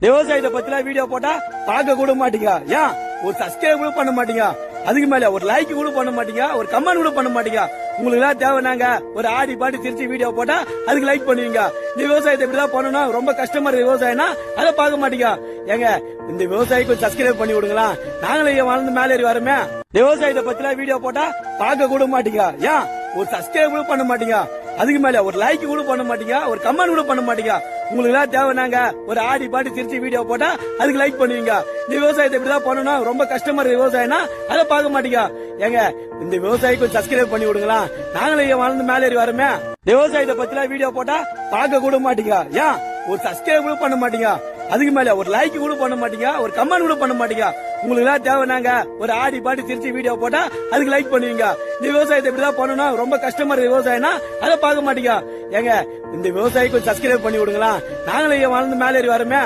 விவசாயத்தை பத்தில வீடியோ போட்டா பார்க்க கூட மாட்டீங்க. ஏன் ஒரு சப்ஸ்கிரைப் கூட பண்ண மாட்டீங்க, அதுக்கு மேல ஒரு லைக் கூட பண்ண மாட்டீங்க, ஒரு கமெண்ட் கூட பண்ண மாட்டீங்க. உங்களுக்கு எல்லாம் தேவைனாங்க ஒரு ஆடி பாடி திருச்சி வீடியோ போட்டா அதுக்கு லைக் பண்ணுவீங்க. இந்த விவசாயத்தை இப்படிதான் பண்ணணும், ரொம்ப கஷ்டமா இருக்கு விவசாயம்னா அதை பார்க்க மாட்டீங்க. ஏங்க இந்த விவசாயிக்கு சப்ஸ்கிரைப் பண்ணி விடுங்களா, நாங்களே வளர்ந்து மேலே ஏறி வரமே. விவசாயத்தை பத்தில வீடியோ போட்டா பார்க்க கூட மாட்டீங்க. ஏன் ஒரு சப்ஸ்கிரைப் கூட பண்ண மாட்டீங்க, அதுக்கு மேல ஒரு லைக் கூட பண்ண மாட்டீங்க, ஒரு கமெண்ட் கூட பண்ண மாட்டீங்க. உங்களுக்கு எல்லாம் தேவைனாங்க ஒரு ஆடி பாடி திருச்சி வீடியோ போட்டா அதுக்கு லைக் பண்ணுவீங்க. இந்த விவசாயத்தை இப்படிதான் பண்ணணும், ரொம்ப கஷ்டமா இருக்கு விவசாயம்னா அதை பார்க்க மாட்டீங்க. ஏங்க இந்த விவசாயிக்கு சப்ஸ்கிரைப் பண்ணி விடுங்களா, நாங்களே வளர்ந்து மேலே ஏறி வரமே. விவசாயத்தை பத்தில வீடியோ போட்டா பார்க்க கூட மாட்டீங்க. ஏன் ஒரு சப்ஸ்கிரைப் கூட பண்ண மாட்டீங்க, அதுக்கு மேல ஒரு லைக் கூட பண்ண மாட்டீங்க, ஒரு கமெண்ட் கூட பண்ண மாட்டீங்க. உங்களுக்கு எல்லாம் தேவைனாங்க ஒரு ஆடி பாடி திருச்சி வீடியோ போட்டா அதுக்கு லைக் பண்ணுவீங்க. இந்த விவசாயத்தை இப்படிதான் பண்ணணும், ரொம்ப கஷ்டமா இருக்கு விவசாயம்னா அதை பார்க்க மாட்டீங்க. ஏங்க இந்த விவசாயிக்கு சப்ஸ்கிரைப் பண்ணி விடுங்களா, நாங்களே வளர்ந்து மேலே ஏறி வரமே.